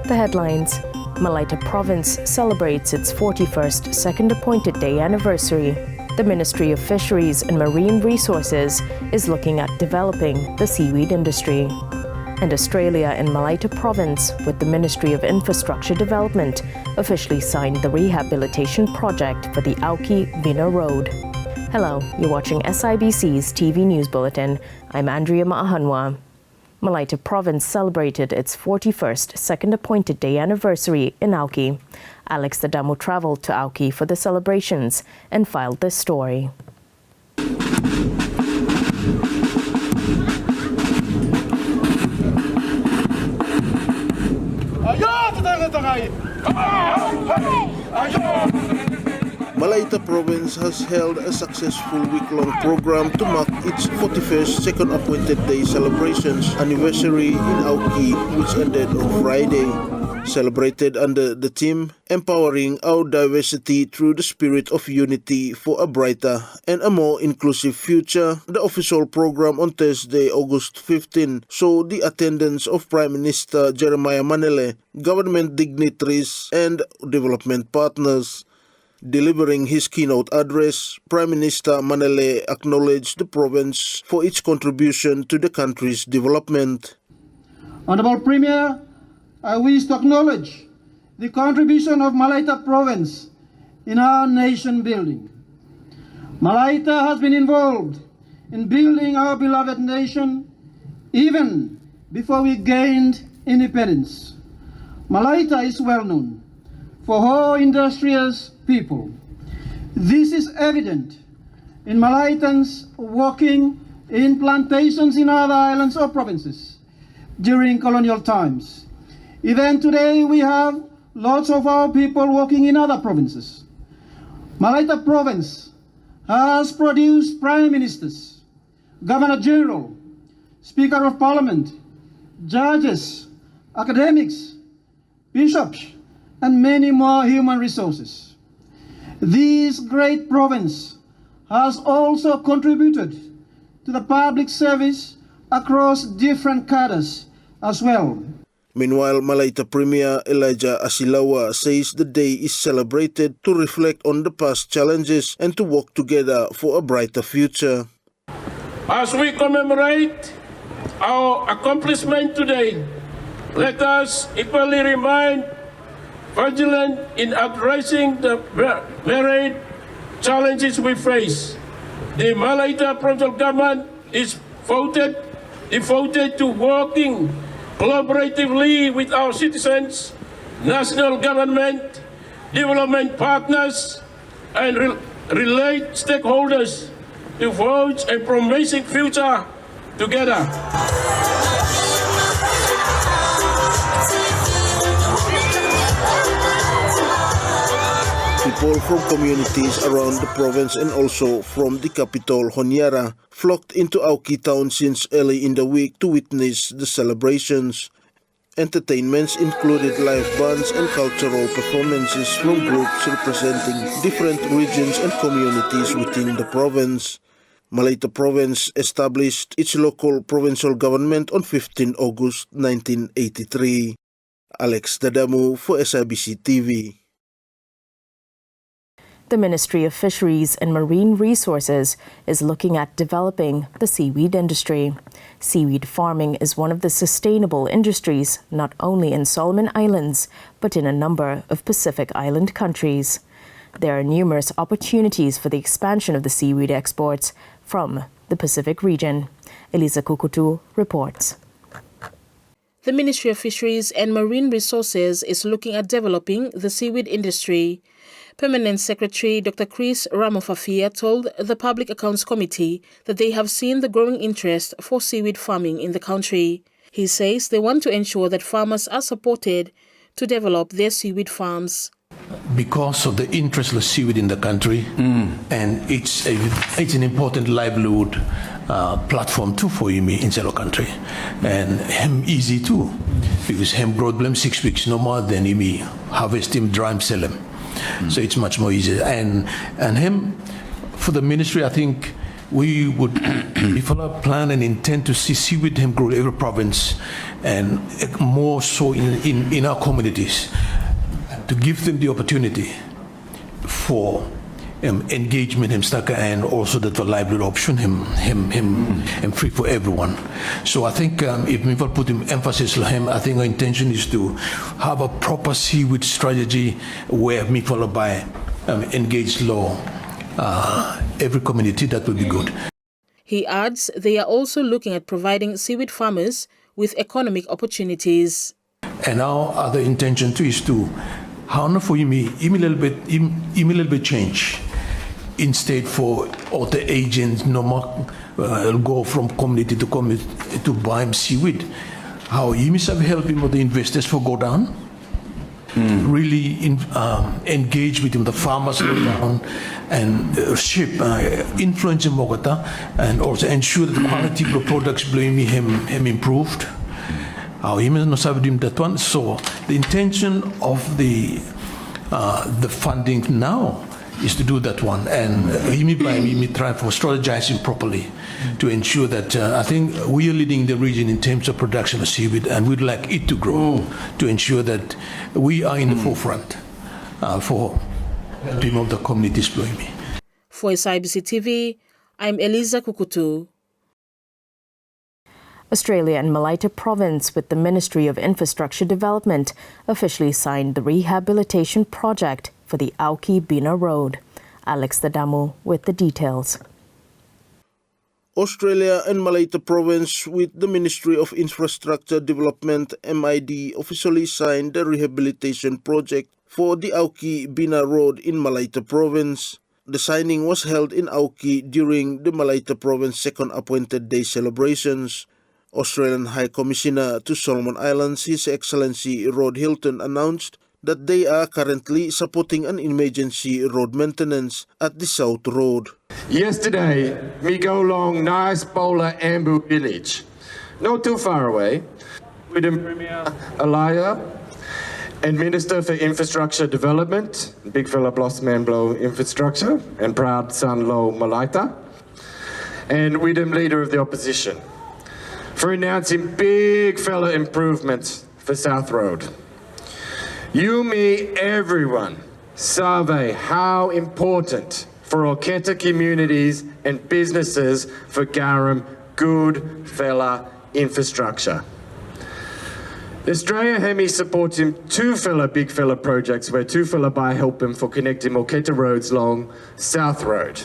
The headlines. Malaita Province celebrates its 41st Second Appointed Day anniversary. The Ministry of Fisheries and Marine Resources is looking at developing the seaweed industry. And Australia and Malaita Province, with the Ministry of Infrastructure Development, officially signed the rehabilitation project for the Auki-Vina Road. Hello, you're watching SIBC's TV News Bulletin. I'm Andrea Maahanwa. Malaita Province celebrated its 41st Second Appointed Day anniversary in Auki. Alex Tadamu travelled to Auki for the celebrations and filed this story. Malaita Province has held a successful week-long program to mark its 41st Second Appointed Day celebrations anniversary in Auki, which ended on Friday. Celebrated under the theme Empowering Our Diversity Through the Spirit of Unity for a Brighter and a More Inclusive Future, the official program on Thursday, August 15, saw the attendance of Prime Minister Jeremiah Manele, government dignitaries and development partners. Delivering his keynote address, Prime Minister Manele acknowledged the province for its contribution to the country's development. Honorable Premier, I wish to acknowledge the contribution of Malaita Province in our nation building. Malaita has been involved in building our beloved nation even before we gained independence. Malaita is well known for her industrious people. This is evident in Malaitans working in plantations in other islands or provinces during colonial times. Even today we have lots of our people working in other provinces. Malaita Province has produced prime ministers, governor general, speaker of parliament, judges, academics, bishops, and many more human resources. This great province has also contributed to the public service across different cadres as well. Meanwhile, Malaita Premier Elijah Asilawa says the day is celebrated to reflect on the past challenges and to work together for a brighter future. As we commemorate our accomplishment today, let us equally remain vigilant in addressing the varied challenges we face. The Malaita provincial government is devoted to working collaboratively with our citizens, national government, development partners, and relate stakeholders to forge a promising future together. People from communities around the province and also from the capital, Honiara, flocked into Auki town since early in the week to witness the celebrations. Entertainments included live bands and cultural performances from groups representing different regions and communities within the province. Malaita Province established its local provincial government on 15 August 1983. Alex Tadamu for SIBC TV. The Ministry of Fisheries and Marine Resources is looking at developing the seaweed industry. Seaweed farming is one of the sustainable industries not only in Solomon Islands, but in a number of Pacific Island countries. There are numerous opportunities for the expansion of the seaweed exports from the Pacific region. Elisa Kukutu reports. The Ministry of Fisheries and Marine Resources is looking at developing the seaweed industry. Permanent Secretary Dr. Chris Ramofafia told the Public Accounts Committee that they have seen the growing interest for seaweed farming in the country. He says they want to ensure that farmers are supported to develop their seaweed farms. Because of the interest of seaweed in the country, and it's an important livelihood platform too for me inside the country, and him easy too, because him grow them 6 weeks no more than me harvest him, dry him, sell him. So it's much more easier. And him, for the ministry, I think we would develop, plan, and intend to see seaweed hemp grow in every province, and more so in our communities, to give them the opportunity for engagement and also that the livelihood option free for everyone. So I think if we put emphasis on him, I think our intention is to have a proper seaweed strategy where we follow by engaged law every community. That will be good. He adds they are also looking at providing seaweed farmers with economic opportunities. And our other intention too is to how for a little bit change. Instead for all the agents no more go from community to community to buy seaweed. How you must have helped him with the investors for go down. Really engage with him, the farmers go down and influence in Bogota, and also ensure that the quality of the products blaming him improved. How he must have him that one. So the intention of the funding now is to do that one, and we try for strategizing properly to ensure that I think we are leading the region in terms of production of seaweed, and we'd like it to grow to ensure that we are in the forefront for people of the communities. For Sibc TV, I'm Eliza Kukutu. Australia and Malaita Province, with the Ministry of Infrastructure Development, officially signed the rehabilitation project for the Auki-Bina Road. Alex Tadamu with the details. Australia and Malaita Province, with the Ministry of Infrastructure Development (MID), officially signed the rehabilitation project for the Auki-Bina Road in Malaita Province. The signing was held in Auki during the Malaita Province Second Appointed Day celebrations. Australian High Commissioner to Solomon Islands, His Excellency Rod Hilton, announced that they are currently supporting an emergency road maintenance at the South Road. Yesterday, we go along nice Bowler Ambu village, not too far away, with the Premier Alaya and Minister for Infrastructure Development, big fella Blossman Blow Infrastructure, and proud son Lo Malaita, and with the Leader of the Opposition, for announcing big fella improvements for South Road. You, me, everyone survey how important for Orketta communities and businesses for Garum good fella infrastructure. Australia Hemi supports him two fella big fella projects where two fella by help him for connecting Orketta roads along South Road.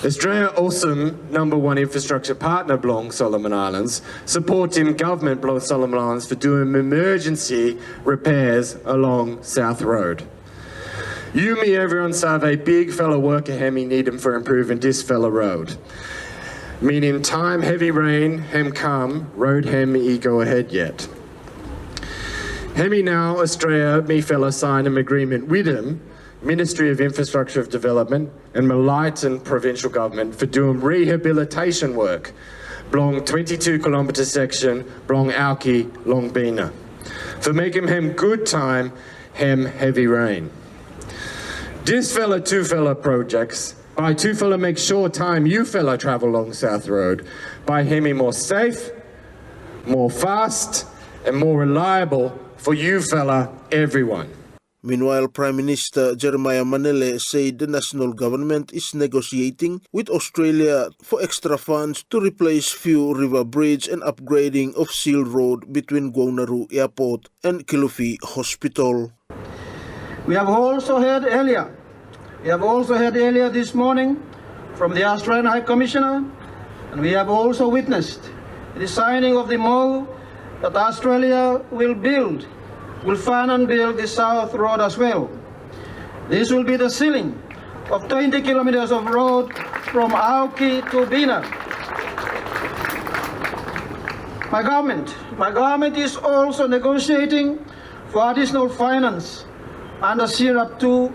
Australia awesome #1 infrastructure partner belong Solomon Islands, supporting government belong Solomon Islands for doing emergency repairs along South Road. You, me, everyone survey big fella worker hemi need him for improving this fella road. Meaning time heavy rain, hem come, road hem e go ahead yet. Hemi now Australia, me fella sign an agreement with him, Ministry of Infrastructure Development and Malaitan Provincial Government for doing rehabilitation work along 22 kilometre section along Auki, Long Bina, for making him good time, hem heavy rain. This fella, two fella projects, by two fella make sure time you fella travel along South Road, by hemi more safe, more fast and more reliable for you fella, everyone. Meanwhile, Prime Minister Jeremiah Manele said the national government is negotiating with Australia for extra funds to replace Few River Bridge and upgrading of Seal Road between Gwaunaru Airport and Kilufi Hospital. We have also heard earlier this morning from the Australian High Commissioner, and we have also witnessed the signing of the MOU that Australia will fund and build the South Road as well. This will be the sealing of 20 kilometers of road from Auki to Bina. My government is also negotiating for additional finance under SIRAP 2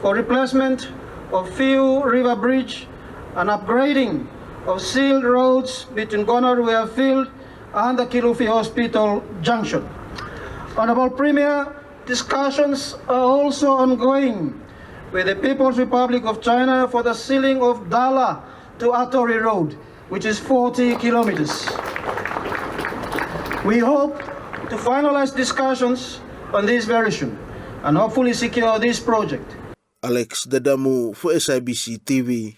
for replacement of Few River Bridge and upgrading of sealed roads between Gwaunaru Airfield and the Kilufi Hospital Junction. Honourable Premier, discussions are also ongoing with the People's Republic of China for the sealing of Dala to Atori Road, which is 40 kilometers. We hope to finalize discussions on this very soon and hopefully secure this project. Alex Dadamu for Sibc TV.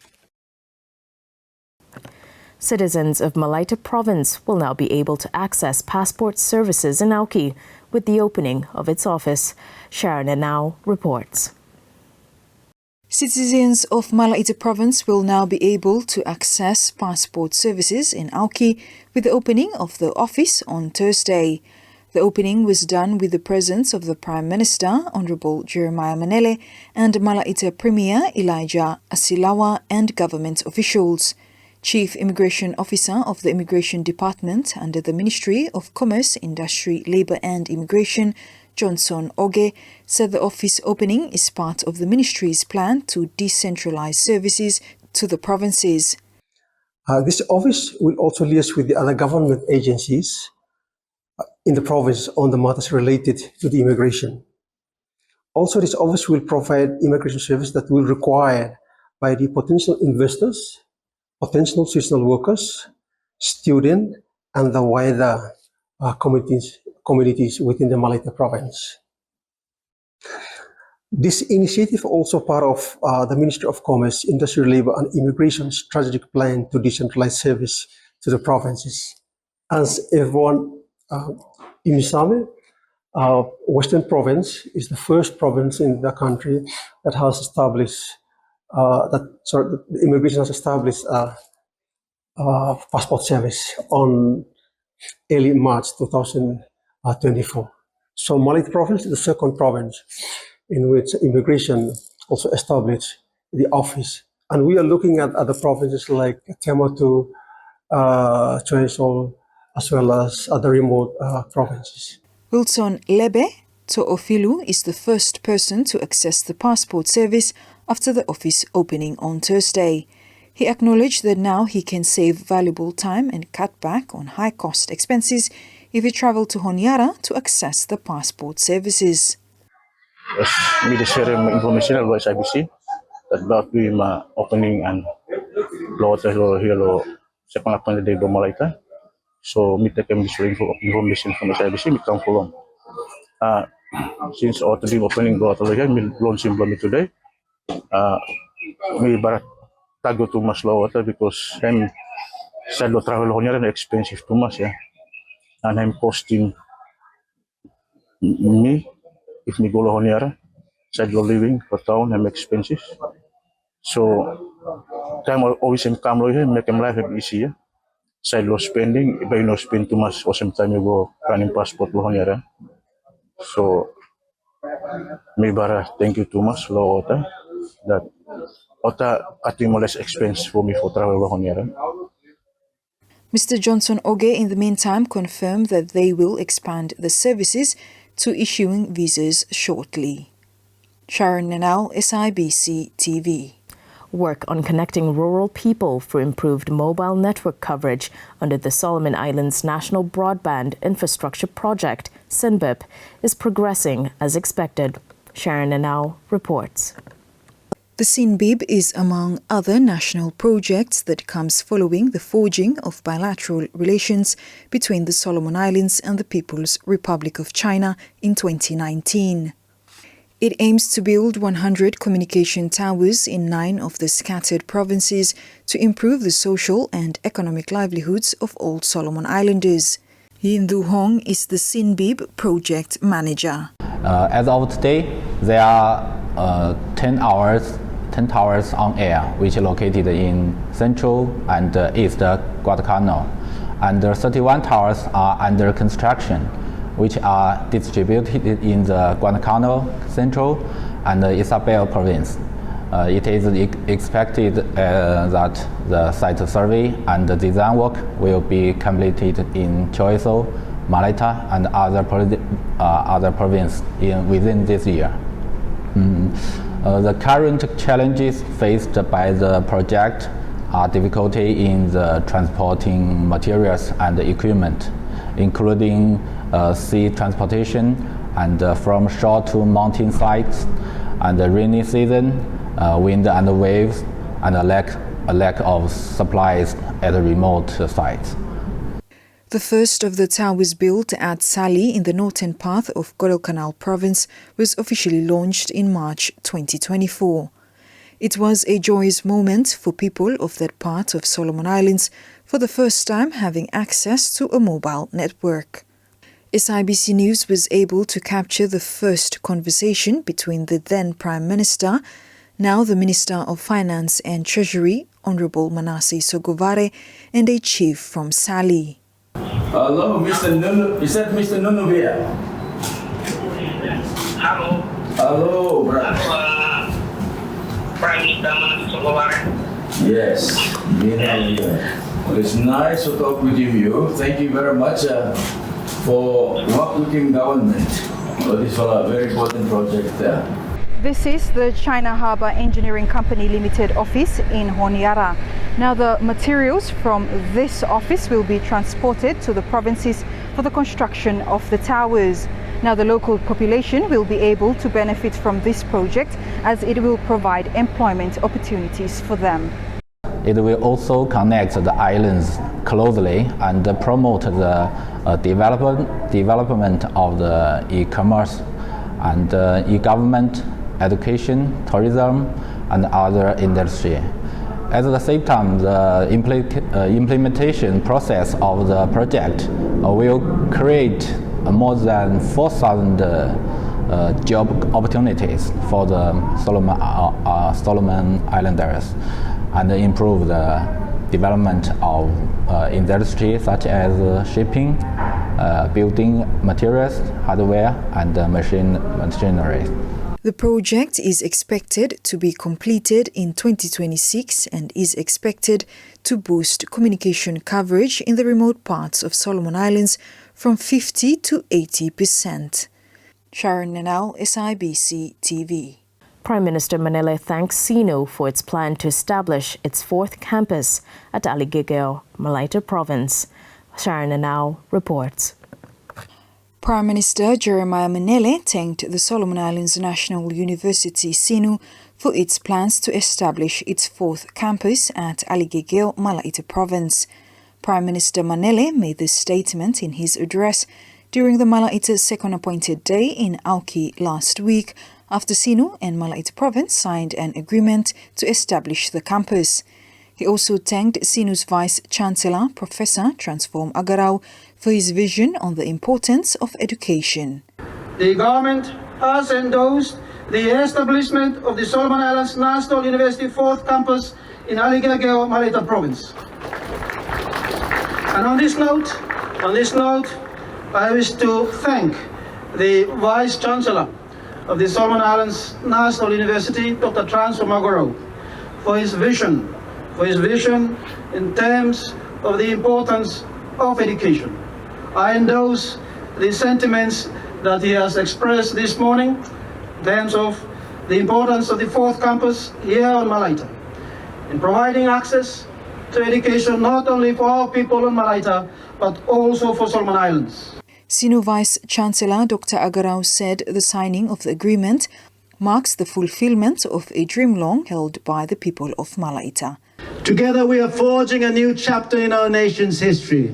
Citizens of Malaita Province will now be able to access passport services in Auki with the opening of its office. Sharon Anau reports. Citizens of Malaita Province will now be able to access passport services in Auki with the opening of the office on Thursday. The opening was done with the presence of the Prime Minister, Honorable Jeremiah Manele, and Malaita Premier Elijah Asilawa and government officials. Chief Immigration Officer of the Immigration Department under the Ministry of Commerce, Industry, Labour and Immigration, Johnson Oge, said the office opening is part of the ministry's plan to decentralise services to the provinces. This office will also liaise with the other government agencies in the province on the matters related to the immigration. Also, this office will provide immigration service that will be required by the potential investors, potential seasonal workers, students, and the wider communities within the Malaita province. This initiative also part of the Ministry of Commerce, Industry, Labour and Immigration strategic plan to decentralize service to the provinces. As everyone in Misame, Western Province is the first province in the country that has established the immigration has established passport service on early March 2024. So Malaita Province is the second province in which immigration also established the office. And we are looking at other provinces like Tematu, Choiseul, as well as other remote provinces. Wilson Lebe To'ofilu is the first person to access the passport service after the office opening on Thursday. He acknowledged that now he can save valuable time and cut back on high-cost expenses if he travelled to Honiara to access the passport services. Yes, we share information about Sibc about the opening and second appointed day of Malaita. So we take information from Sibc, we come from. Since the opening we launch today. We barat tago too much lower because I'm said lo travel Honiara expensive too much, yeah, and I'm costing me if me go to Honiara. Said lo living for town I'm expensive, so time always come here make them life easier. Said lo spending if I no spend too much or sometimes you go running passport to Honiara. So me bara thank you too much lo that cutting less expense for me for travel to Honiara. Mr. Johnson Oge in the meantime confirmed that they will expand the services to issuing visas shortly. Sharon Nanau, Sibc TV. Work on connecting rural people for improved mobile network coverage under the Solomon Islands National Broadband Infrastructure Project, SINBIP, is progressing as expected. Sharon Nanau reports. The SINBIP is among other national projects that comes following the forging of bilateral relations between the Solomon Islands and the People's Republic of China in 2019. It aims to build 100 communication towers in 9 of the scattered provinces to improve the social and economic livelihoods of all Solomon Islanders. Yindu Hong is the SINBIP project manager. As of today, there are 10 towers on air, which are located in central and east Guadalcanal, and 31 towers are under construction, which are distributed in the Guadalcanal, Central, and Isabel province. It is expected that the site survey and the design work will be completed in Choiseul, Malaita, and other provinces within this year. The current challenges faced by the project are difficulty in the transporting materials and equipment, including sea transportation and from shore to mountain sites, and the rainy season, wind and waves, and lack a lack of supplies at remote sites. The first of the towers built at Sali in the northern part of Guadalcanal province was officially launched in March 2024. It was a joyous moment for people of that part of Solomon Islands for the first time having access to a mobile network. SIBC News was able to capture the first conversation between the then Prime Minister, now the Minister of Finance and Treasury, Honorable Manasseh Sogovare, and a chief from Sali. Hello, Mr. Nunu. Is that Mr. Nunu here? Hello. Hello, brother. Prime Minister Manasseh Sogovare. Yes. Well, it's nice to talk with you. Thank you very much for work within government. This is a very important project there. This is the China Harbour Engineering Company Limited office in Honiara. Now the materials from this office will be transported to the provinces for the construction of the towers. Now the local population will be able to benefit from this project as it will provide employment opportunities for them. It will also connect the islands closely and promote the development of the e-commerce and e-government, education, tourism, and other industry. At the same time, the implementation process of the project will create more than 4,000 job opportunities for the Solomon Islanders and improve the development of industry such as shipping, building materials, hardware, and machinery. The project is expected to be completed in 2026 and is expected to boost communication coverage in the remote parts of Solomon Islands from 50 to 80%. Sharon Nanau, SIBC TV. Prime Minister Manele thanks Sino for its plan to establish its fourth campus at Aligigeo, Malaita Province. Sharon Nanau reports. Prime Minister Jeremiah Manele thanked the Solomon Islands National University, SINU, for its plans to establish its fourth campus at Aligigeo, Malaita Province. Prime Minister Manele made this statement in his address during the Malaita's second appointed day in Auki last week, after SINU and Malaita Province signed an agreement to establish the campus. He also thanked SINU's Vice-Chancellor, Professor Transform Agarau, for his vision on the importance of education. The government has endorsed the establishment of the Solomon Islands National University 4th campus in Aligigeo, Malaita Province. And on this note, I wish to thank the Vice-Chancellor of the Solomon Islands National University, Dr. Transform Agarau, for his vision in terms of the importance of education. I endorse the sentiments that he has expressed this morning in terms of the importance of the fourth campus here on Malaita in providing access to education not only for our people on Malaita but also for Solomon Islands. SINU Vice-Chancellor Dr. Agarau said the signing of the agreement marks the fulfillment of a dream long held by the people of Malaita. Together we are forging a new chapter in our nation's history,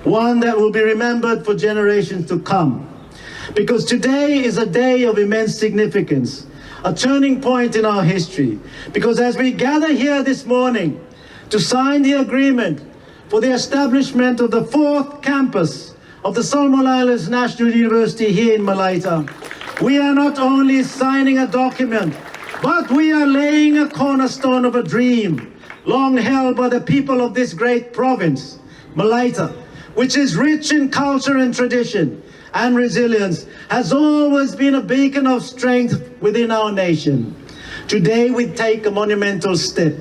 one that will be remembered for generations to come. Because today is a day of immense significance, a turning point in our history. Because as we gather here this morning to sign the agreement for the establishment of the fourth campus of the Solomon Islands National University here in Malaita, we are not only signing a document, but we are laying a cornerstone of a dream long held by the people of this great province, Malaita, which is rich in culture and tradition and resilience, has always been a beacon of strength within our nation. Today we take a monumental step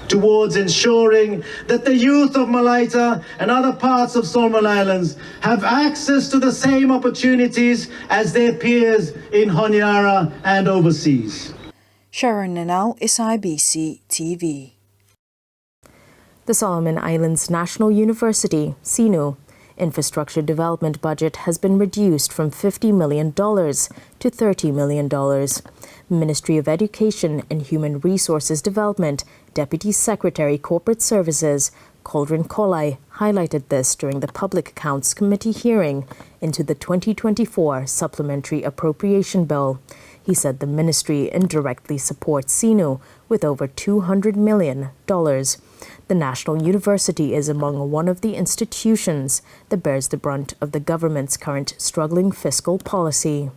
towards ensuring that the youth of Malaita and other parts of Solomon Islands have access to the same opportunities as their peers in Honiara and overseas. Sharon Nanau, SIBC TV. The Solomon Islands National University, SINU, Infrastructure development budget has been reduced from $50 million to $30 million. Ministry of Education and Human Resources Development Deputy Secretary Corporate Services Cauldron Kolai highlighted this during the Public Accounts Committee hearing into the 2024 Supplementary Appropriation Bill. He said the ministry indirectly supports SINU with over $200 million. The National University is among one of the institutions that bears the brunt of the government's current struggling fiscal policy.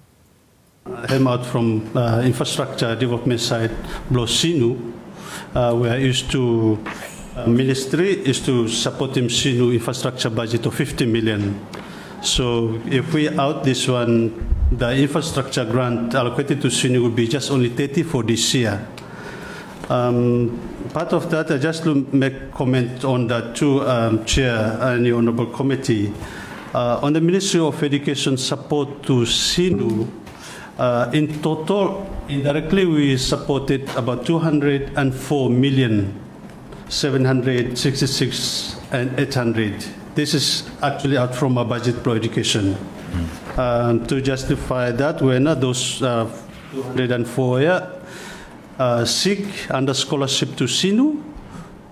I'm out from infrastructure development side, SINU. We are used to ministry is to support him SINU infrastructure budget of 50 million. So if we out this one, the infrastructure grant allocated to SINU will be just only 30 for this year. Part of that, I just to make comment on that to Chair and the Honorable Committee. On the Ministry of Education support to SINU, in total, indirectly we supported about 204 million, 766 and 800. This is actually out from our budget for education. To justify that, when those 204 SIG under scholarship to SINU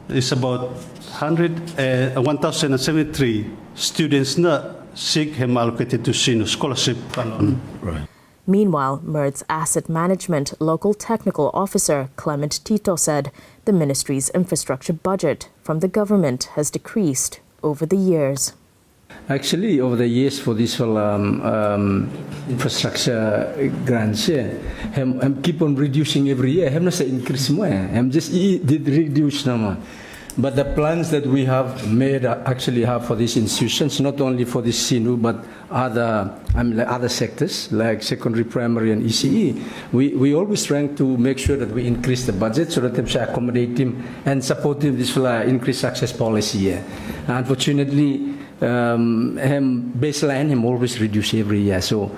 is about 1,073 students na SIG have allocated to SINU scholarship alone. Right. Meanwhile, MERD's Asset Management Local Technical Officer Clement Tito said the ministry's infrastructure budget from the government has decreased over the years. Actually, over the years for this infrastructure grants, I'm keep on reducing every year. I'm not saying increase more. I'm just did reduce now. But the plans that we have made actually have for these institutions, not only for this SINU, but other sectors like secondary, primary, and ECE. We always trying to make sure that we increase the budget so that we can accommodate him and support him this increased access policy. Unfortunately, baseline him always reduce every year. So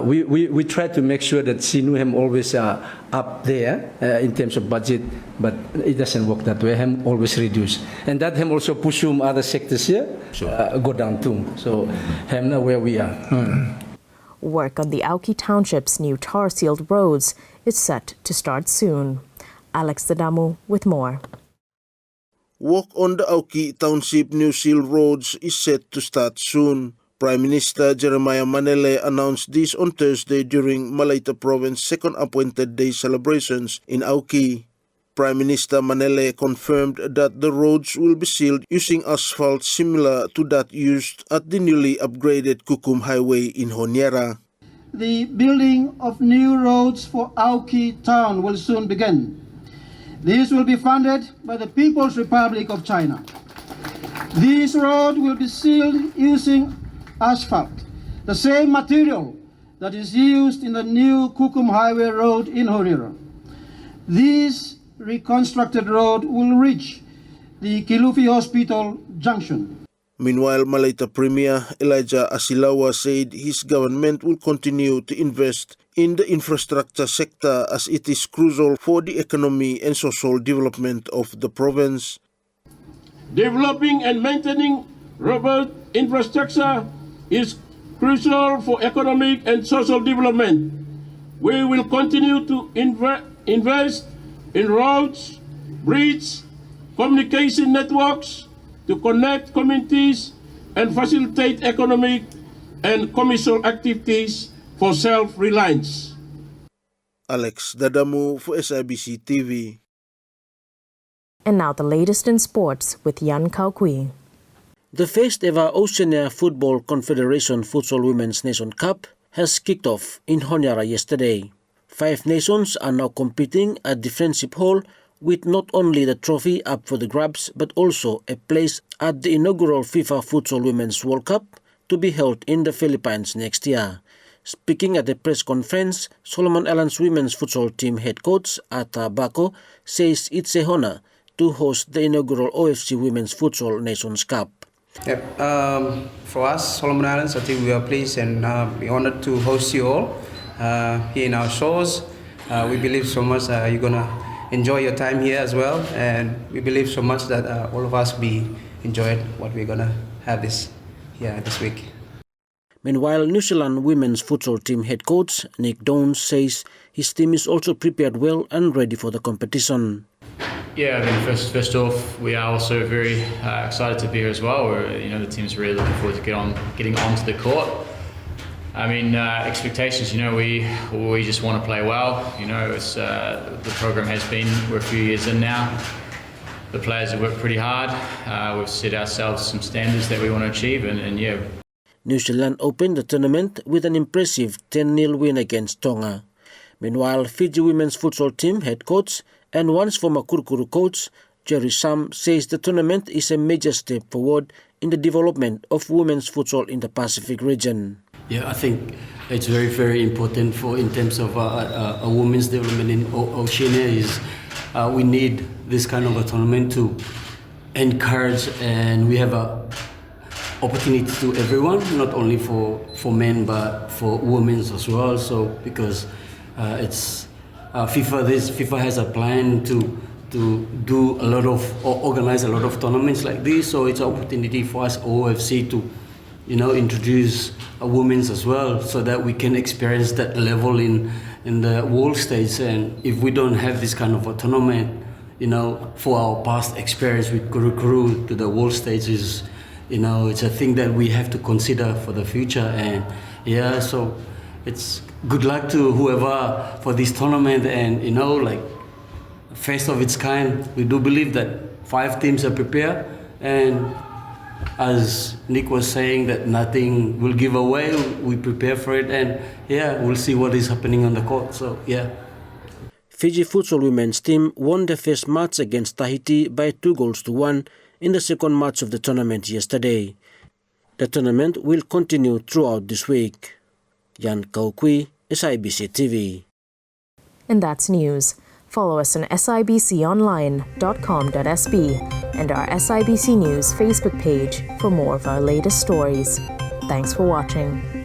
we try to make sure that SINU him always up there in terms of budget, but it doesn't work that way. Him always reduce, and that him also push him other sectors here go down too. So him now where we are. Work on the Auki Township's new tar-sealed roads is set to start soon. Alex Dadamu with more. Work on the Auki Township new sealed roads is set to start soon. Prime Minister Jeremiah Manele announced this on Thursday during Malaita Province second appointed day celebrations in Auki. Prime Minister Manele confirmed that the roads will be sealed using asphalt similar to that used at the newly upgraded Kukum Highway in Honiara. The building of new roads for Auki town will soon begin. This will be funded by the People's Republic of China. This road will be sealed using asphalt, the same material that is used in the new Kukum Highway Road in Honiara. This reconstructed road will reach the Kilufi Hospital junction. Meanwhile, Malaita Premier Elijah Asilawa said his government will continue to invest in the infrastructure sector as it is crucial for the economy and social development of the province. Developing and maintaining robust infrastructure is crucial for economic and social development. We will continue to invest in roads, bridges, communication networks to connect communities and facilitate economic and commercial activities for self-reliance. Alex Dadamu for Sibc TV. And now the latest in sports with Yan Kaukui. The first ever Oceania Football Confederation Futsal Women's Nation Cup has kicked off in Honiara yesterday. 5 nations are now competing at the Friendship Hall with not only the trophy up for the grabs but also a place at the inaugural FIFA Futsal Women's World Cup to be held in the Philippines next year. Speaking at a press conference, Solomon Islands women's futsal team head coach Ata Bako says it's a honor to host the inaugural OFC Women's Futsal Nations Cup. Yep. For us, Solomon Islands, I think we are pleased and be honored to host you all here in our shores. We believe so much you're going to enjoy your time here as well, and we believe so much that all of us be enjoyed what we're going to have this this week. Meanwhile, New Zealand women's futsal team head coach Nick Downs says his team is also prepared well and ready for the competition. Yeah, I mean, first off, we are also very excited to be here as well. The team's really looking forward to getting onto the court. I mean, expectations. We just want to play well. It's the program has been. We're a few years in now. The players have worked pretty hard. We've set ourselves some standards that we want to achieve, and yeah. New Zealand opened the tournament with an impressive 10-0 win against Tonga. Meanwhile, Fiji women's futsal team head coach and once former Kurukuru coach Jerry Sam says the tournament is a major step forward in the development of women's futsal in the Pacific region. Yeah, I think it's very, very important in terms of a women's development in Oceania. We need this kind of a tournament to encourage, and we have a opportunity to everyone, not only for men but for women as well. So because it's FIFA has a plan to do a lot of or organize a lot of tournaments like this. So it's an opportunity for us OFC to introduce women's as well, so that we can experience that level in the world stage. And if we don't have this kind of a tournament, for our past experience with Kurukuru to the world stage is, it's a thing that we have to consider for the future. And yeah, so it's good luck to whoever for this tournament. And first of its kind, we do believe that 5 teams are prepared, and as Nick was saying, that nothing will give away. We prepare for it, and yeah, we'll see what is happening on the court. So yeah. Fiji futsal women's team won the first match against Tahiti by 2-1 in the second match of the tournament yesterday. The tournament will continue throughout this week. Jan Kaukui, Sibc TV. And that's news. Follow us on sibconline.com.sb and our SIBC News Facebook page for more of our latest stories. Thanks for watching.